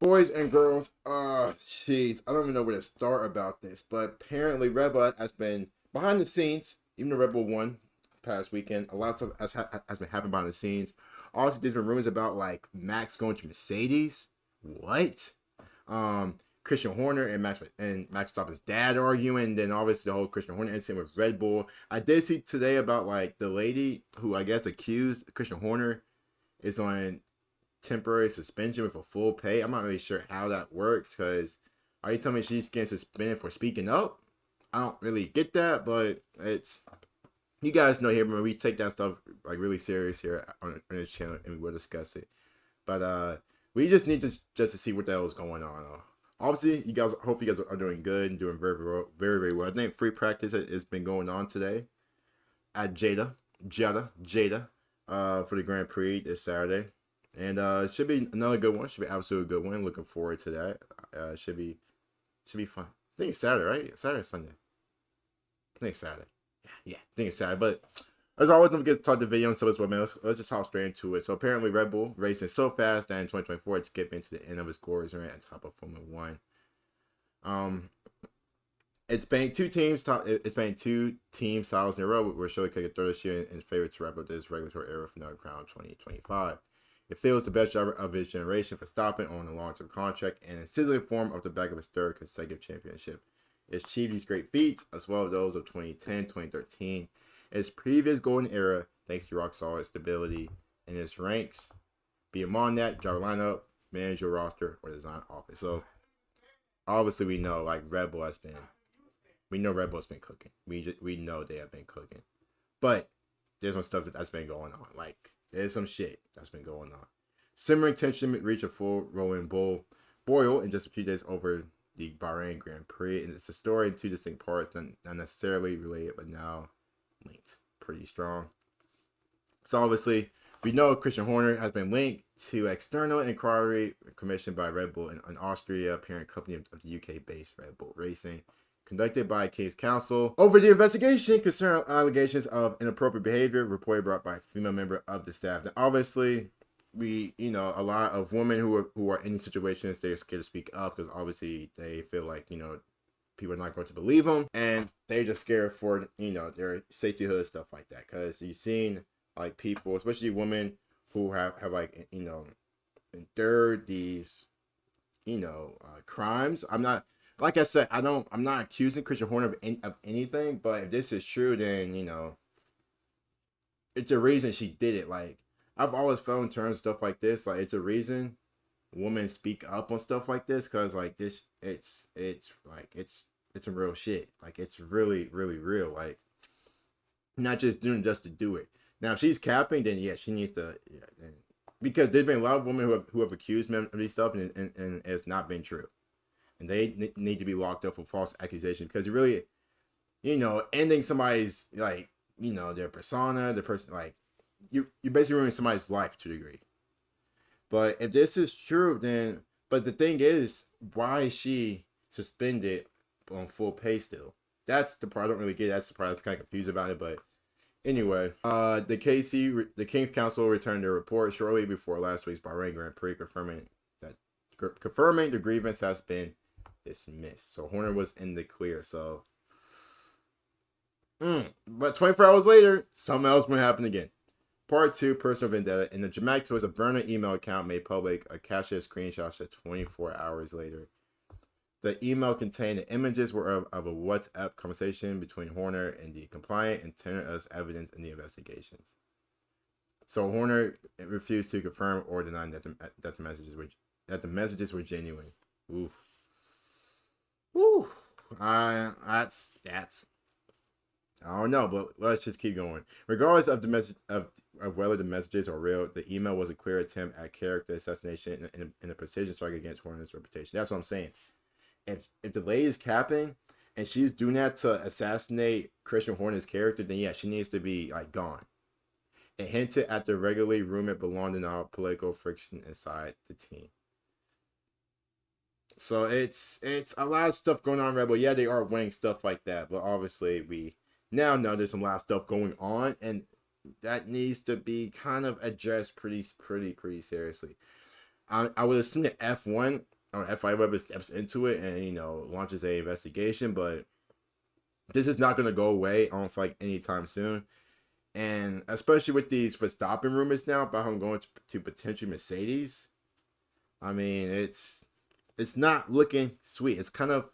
Boys and girls, jeez, I don't even know where to start about this, but apparently Red Bull has been behind the scenes, even though Red Bull won past weekend. A lot of stuff has been happening behind the scenes. Also, there's been rumors about like Max going to Mercedes. What? Christian Horner and Max Verstappen's dad arguing, and then obviously the whole Christian Horner incident with Red Bull. I did see today about like the lady who I guess accused Christian Horner is on temporary suspension with a full pay. I'm not really sure how that works because are you telling me she's getting suspended for speaking up? I don't really get that, but it's you guys know here when we take that stuff like really serious here on this channel and we'll discuss it. But we just need to just to see what the hell is going on. Obviously, you guys hopefully you guys are doing good and doing very well. I think free practice has been going on today at Jeddah, for the Grand Prix this Saturday. And it should be another good one. Should be an absolute good one. Looking forward to that. Should be fun. I think it's Saturday, right? Saturday or Sunday? I think it's Saturday. Yeah, I think it's Saturday. But as always, don't forget to talk the video and so as well, man. Let's just hop straight into it. So apparently Red Bull racing so fast that in 2024 it's skipping to the end of his scores right at top of Formula One. It's been two teams titles in a row. We're showing a third this year and favorite to wrap up this regulatory era for another crown 2025. It feels the best driver of his generation for stopping on a long-term contract and in sizzling form of the back of his third consecutive championship. It's achieved these great feats, as well as those of 2010, 2013, its previous golden era, thanks to rock-solid stability in its ranks, be among that, driver lineup, manager roster, or design office. So, obviously we know, like, Red Bull has been cooking. We know they have been cooking. But, there's some stuff that's been going on, like, there's some shit that's been going on. Simmering tension reached a full rolling boil in just a few days over the Bahrain Grand Prix, and it's a story in two distinct parts, not necessarily related, but now linked pretty strong. So obviously, we know Christian Horner has been linked to external inquiry commissioned by Red Bull in Austria, parent company of the UK-based Red Bull Racing, conducted by King's Counsel over the investigation concerning allegations of inappropriate behavior reported brought by a female member of the staff. Now, obviously, a lot of women who are in these situations, they're scared to speak up because obviously they feel like, people are not going to believe them, and they're just scared for, their safety hood, stuff like that. Because you've seen, like, people, especially women who have like, endured these, crimes. Like I said, I'm not accusing Christian Horner of anything, but if this is true, then, it's a reason she did it. Like, I've always felt in terms of stuff like this, like, it's a reason women speak up on stuff like this, because, like, this, it's some real shit. Like, it's really, really real. Like, not just doing just to do it. Now, if she's capping, then, yeah, she needs to, because there's been a lot of women who have accused men of these stuff, and it's not been true. And they need to be locked up for false accusation, because you really, ending somebody's, like, their persona, the person, like, you're basically ruining somebody's life to a degree. But if this is true, then, but the thing is, why is she suspended on full pay still? That's the part I don't really get. That's the part that's kind of confused about it. But anyway, the King's Counsel returned their report shortly before last week's Bahrain Grand Prix, confirming the grievance has been dismissed. So Horner was in the clear. So, but 24 hours later, something else might happen again. Part 2, Personal Vendetta. In the dramatic twist, a burner email account made public a cache screenshot 24 hours later. The email contained the images were of a WhatsApp conversation between Horner and the compliant and tendered as evidence in the investigations. So Horner refused to confirm or deny that the messages were genuine. Oof. Woo. That's I don't know, but let's just keep going. Regardless of the message of whether the messages are real, the email was a clear attempt at character assassination and a precision strike against Horner's reputation. That's what I'm saying. If the lady is capping and she's doing that to assassinate Christian Horner's character, then yeah, she needs to be like gone. It hinted at the regularly rumored belonging to political friction inside the team. So it's a lot of stuff going on, Rebel. Yeah, they are winning stuff like that, but obviously we now know there's some lot of stuff going on, and that needs to be kind of addressed pretty seriously. I would assume that F1 FI Web steps into it and, launches a investigation, but this is not going to go away. I don't feel like anytime soon. And especially with these Verstappen rumors now about him going to potentially Mercedes, I mean, it's not looking sweet. It's kind of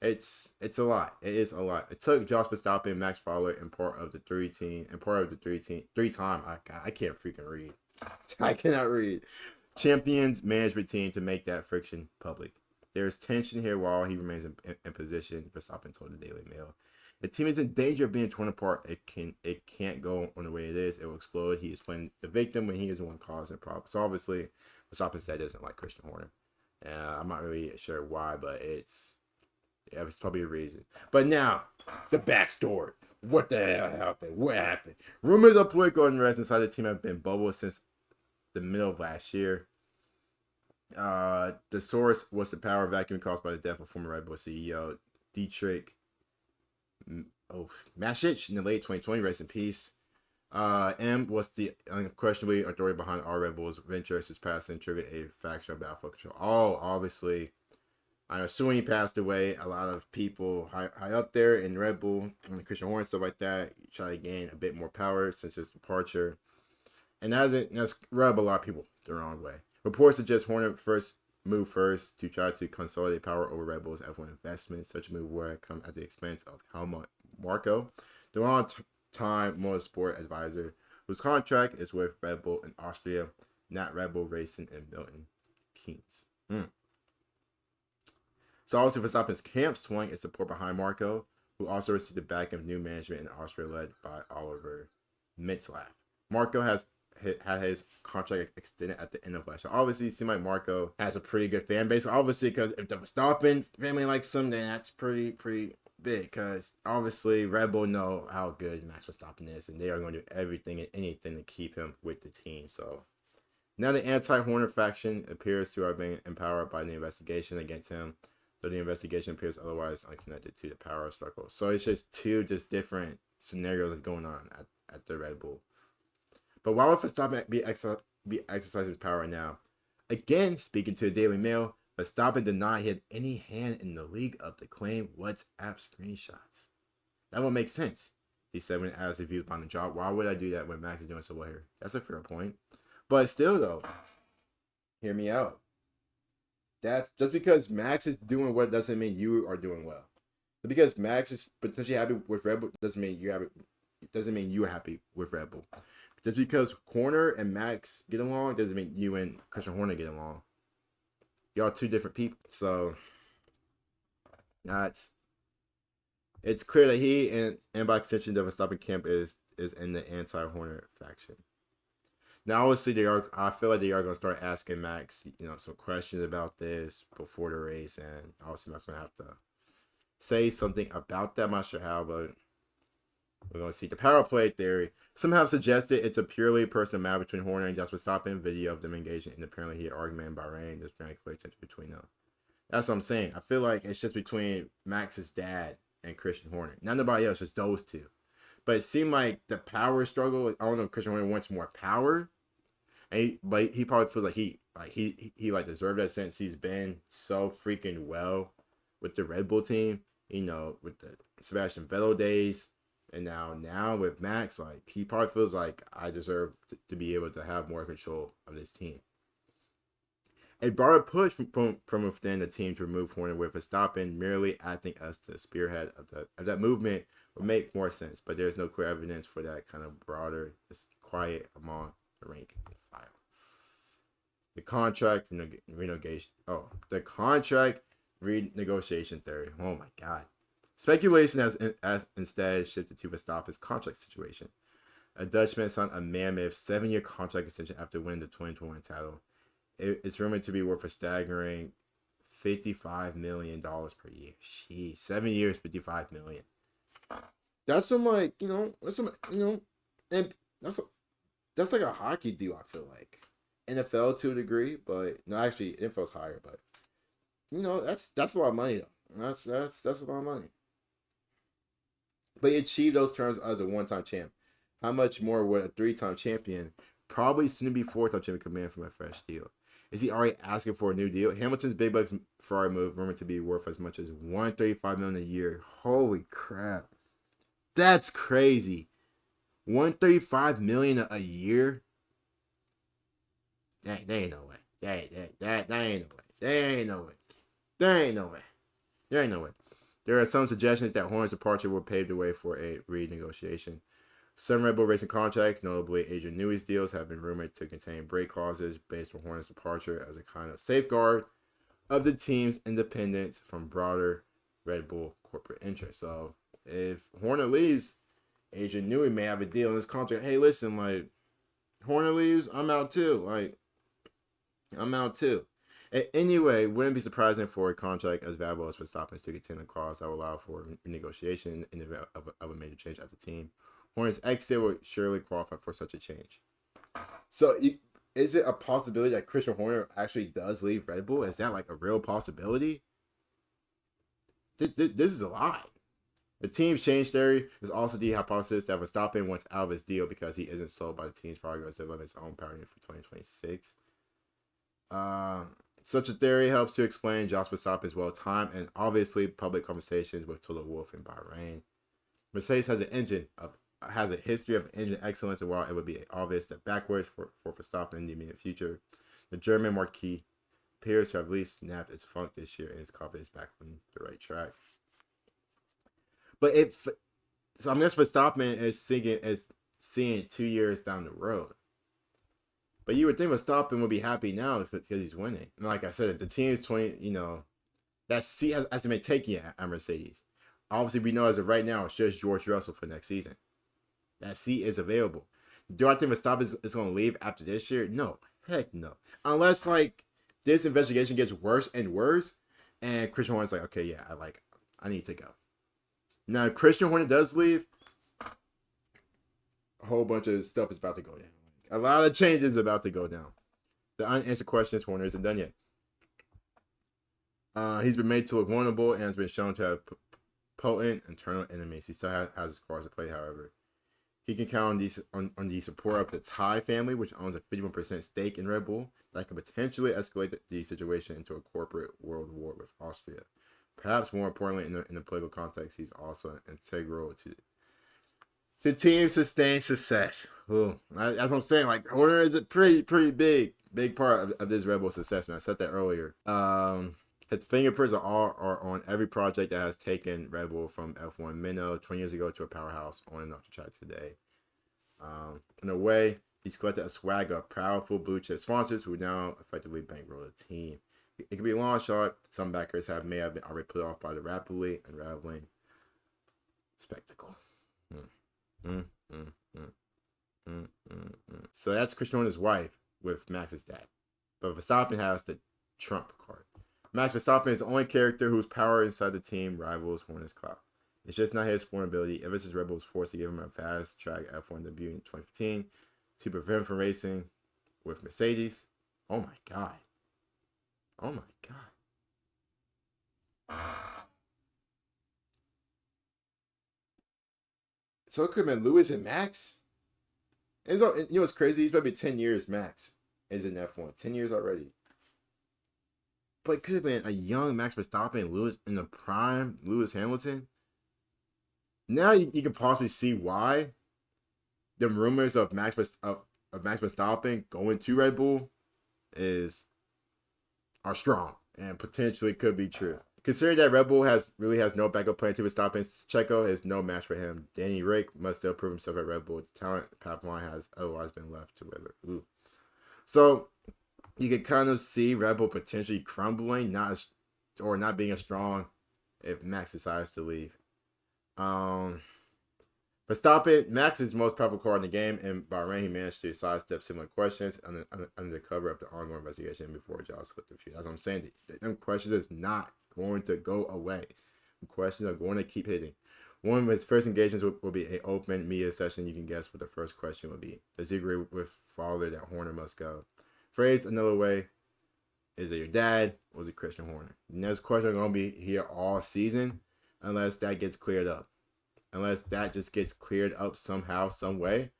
it's a lot. It is a lot. It took Josh Verstappen, Max Fowler, and part of the three-time. I can't freaking read. I cannot read. Champions management team to make that friction public. There is tension here while he remains in position. Verstappen told the Daily Mail. The team is in danger of being torn apart. It can't go on the way it is. It will explode. He is playing the victim when he is the one causing the problem. So obviously, Verstappen said doesn't like Christian Horner. I'm not really sure why, but it's probably a reason. But now, the backstory. What the hell happened? What happened? Rumors of political unrest inside the team have been bubbled since the middle of last year. The source was the power vacuum caused by the death of former Red Bull CEO Dietrich Mateschitz in the late 2020. Rest in peace. M was the unquestionably authority behind all Red Bull's ventures. His passing triggered a factional battle for control. Obviously, I'm assuming he passed away. A lot of people high up there in Red Bull, and Christian Horner, stuff like that, try to gain a bit more power since his departure. And that's rubbed a lot of people the wrong way. Reports suggest Horner moved first to try to consolidate power over Red Bull's F1 investments. Such a move would come at the expense of Helmut Marko, the long-time motorsport advisor, whose contract is with Red Bull in Austria, not Red Bull Racing in Milton Keynes. So obviously Verstappen's camp swung its support behind Marko, who also received the backing of new management in Austria led by Oliver Mitzlaff. Marko has had his contract extended at the end of last year. Obviously, it seems like Marko has a pretty good fan base. Obviously, because if the Verstappen family likes him, then that's pretty big. Because obviously, Red Bull know how good Max Verstappen is, and they are going to do everything and anything to keep him with the team. So now the anti-Horner faction appears to have been empowered by the investigation against him, though the investigation appears otherwise unconnected to the power struggle. So it's just two different scenarios going on at the Red Bull. But why would Verstappen be exercising his power now? Again, speaking to the Daily Mail, Verstappen denied he had any hand in the leak of the claimed WhatsApp screenshots. That won't make sense, he said when asked if he was on the job. Why would I do that when Max is doing so well here? That's a fair point. But still, though, hear me out. That's just because Max is doing well doesn't mean you are doing well. Just because Max is potentially happy with Red Bull doesn't mean you're happy. It doesn't mean you're happy with Red Bull. Just because Horner and Max get along doesn't mean you and Christian Horner get along. Y'all two different people. So it's clear that he and by extension the Verstappen camp is in the anti-Horner faction. Now obviously I feel like they are gonna start asking Max, some questions about this before the race, and obviously Max gonna have to say something about that. I'm not sure how, but we're going to see the power play theory. Some have suggested it's a purely personal matter between Horner and Jos Verstappen. Video of them engaging in apparently heated argument in Bahrain. There's very clear tension between them. That's what I'm saying. I feel like it's just between Max's dad and Christian Horner. Not nobody else, just those two. But it seemed like the power struggle. I don't know if Christian Horner wants more power, but he probably feels like he deserved that since he's been so freaking well with the Red Bull team. With the Sebastian Vettel days. And now with Max, he probably feels like I deserve to be able to have more control of this team. A broader push from within the team to remove Horner with Verstappen merely acting as the spearhead of that movement would make more sense. But there's no clear evidence for that kind of broader, just quiet among the rank and file. The contract renegotiation theory. Oh my God. Speculation has instead shifted to Verstappen's contract situation. A Dutchman signed a mammoth 7-year contract extension after winning the 2021 title. It's rumored to be worth a staggering $55 million per year. Jeez, 7 years, $55 million. That's some and that's like a hockey deal. I feel like NFL to a degree, but no, actually NFL's higher. But that's a lot of money though. That's a lot of money. But he achieved those terms as a one-time champ. How much more would a 3-time champion, probably soon to be 4-time champion, command from a fresh deal? Is he already asking for a new deal? Hamilton's big bucks Ferrari move rumored to be worth as much as $135 million a year. Holy crap. That's crazy. $135 million a year? That ain't no way. That ain't no way. There ain't no way. There ain't no way. There ain't no way. There are some suggestions that Horner's departure will pave the way for a renegotiation. Some Red Bull Racing contracts, notably Adrian Newey's deals, have been rumored to contain break clauses based on Horner's departure as a kind of safeguard of the team's independence from broader Red Bull corporate interests. So if Horner leaves, Adrian Newey may have a deal in his contract. Hey, listen, like, Horner leaves, I'm out too. Like, I'm out too. Anyway, wouldn't be surprising for a contract as valuable as Verstappen's to contain a clause that will allow for negotiation in the event of a major change at the team. Horner's exit would surely qualify for such a change. So, is it a possibility that Christian Horner actually does leave Red Bull? Is that like a real possibility? This is a lie. The team's change theory is also the hypothesis that Verstappen wants out of his deal because he isn't sold by the team's progress to develop its own power unit for 2026. Such a theory helps to explain Jos Verstappen's well-timed and obviously public conversations with Toto Wolff in Bahrain. Mercedes has a history of engine excellence, and while it would be obvious that backwards for Verstappen in the immediate future, the German marquee appears to have at least snapped its funk this year and its confidence back on the right track. But I guess Verstappen is seeing 2 years down the road. But you would think Verstappen would be happy now because he's winning. And like I said, the team's 20, that seat has been taken at Mercedes. Obviously, we know as of right now, it's just George Russell for next season. That seat is available. Do I think Verstappen is going to leave after this year? No. Heck no. Unless, like, this investigation gets worse and worse, and Christian Horner's like, okay, yeah, I need to go. Now, if Christian Horner does leave, a whole bunch of stuff is about to go down. A lot of changes about to go down. The unanswered question is Horner isn't done yet. He's been made to look vulnerable and has been shown to have potent internal enemies. He still has his cards to play, however. He can count on the support of the Thai family, which owns a 51% stake in Red Bull, that could potentially escalate the situation into a corporate world war with Austria. Perhaps more importantly, in the political context, he's also integral to team sustained success. Ooh, that's what I'm saying. Like, Horner is a pretty big part of this Red Bull success, man. I said that earlier. His fingerprints are on every project that has taken Red Bull from F1 minnow 20 years ago to a powerhouse on and off the track today. In a way, he's collected a swag of powerful blue chip sponsors who now effectively bankroll the team. It could be a long shot. Some backers may have been already put off by the rapidly unraveling spectacle. So that's Christian Horner's wife with Max's dad. But Verstappen has the trump card. Max Verstappen is the only character whose power inside the team rivals Horner's clout. It's just not his sworn ability. Ever since Red Bull was forced to give him a fast track F1 debut in 2015 to prevent him from racing with Mercedes. Oh my god. Oh my god. So it could have been Lewis and Max. And it's crazy. He's probably 10 years max is in F1. 10 years already. But it could have been a young Max Verstappen and Lewis in the prime Lewis Hamilton. Now you can possibly see why the rumors of Max Verstappen going to Red Bull are strong and potentially could be true. Considering that Red Bull has no backup plan to Verstappen, Checo is no match for him. Danny Rick must still prove himself at Red Bull. The talent pipeline has otherwise been left to wither. Ooh. So you can kind of see Red Bull potentially crumbling, not being as strong if Max decides to leave. Verstappen, Max's most powerful car in the game, and Bahrain, he managed to sidestep similar questions under the cover of the ongoing investigation before Jos slipped a few. That's what I'm saying. Them questions is not going to go away. The questions are going to keep hitting. One of his first engagements will be an open media session. You can guess what the first question will be. Does he agree with father that Horner must go? Phrased another way, is it your dad or is it Christian Horner? And those questions are going to be here all season unless that gets cleared up. Unless that just gets cleared up somehow, some way.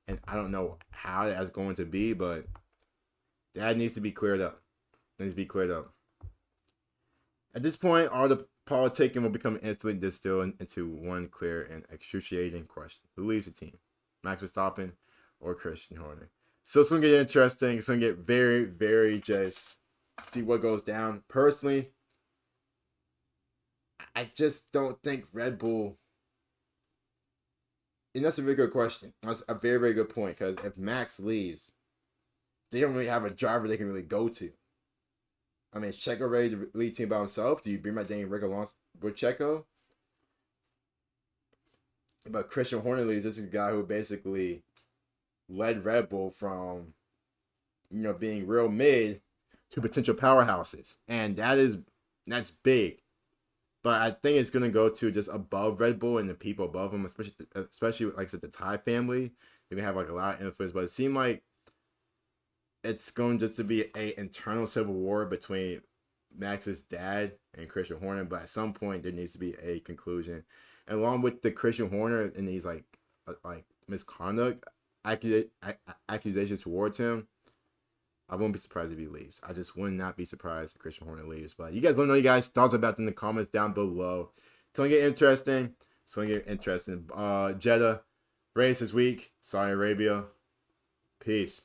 And I don't know how that's going to be, but That needs to be cleared up. At this point, all the politicking will become instantly distilled into one clear and excruciating question: who leaves the team, Max Verstappen or Christian Horner? So it's gonna get interesting. It's gonna get very, very just see what goes down. Personally, I just don't think Red Bull. And that's a very good question. That's a very, very good point. Because if Max leaves, they don't really have a driver they can really go to. I mean, is Checo ready to lead team by himself? Do you bring my dang Rick Alonso with Checo? But Christian Horner leaves. This is a guy who basically led Red Bull from, being real mid to potential powerhouses, and that's big. But I think it's gonna go to just above Red Bull and the people above them, especially like I said, the Thai family. They may have like a lot of influence, but it seemed like it's going just to be a internal civil war between Max's dad and Christian Horner. But at some point, there needs to be a conclusion, and along with the Christian Horner and these like misconduct accusations towards him. I won't be surprised if he leaves. I just would not be surprised if Christian Horner leaves. But you guys let me know you guys' thoughts about it in the comments down below. It's going to get interesting. Jeddah race this week. Saudi Arabia. Peace.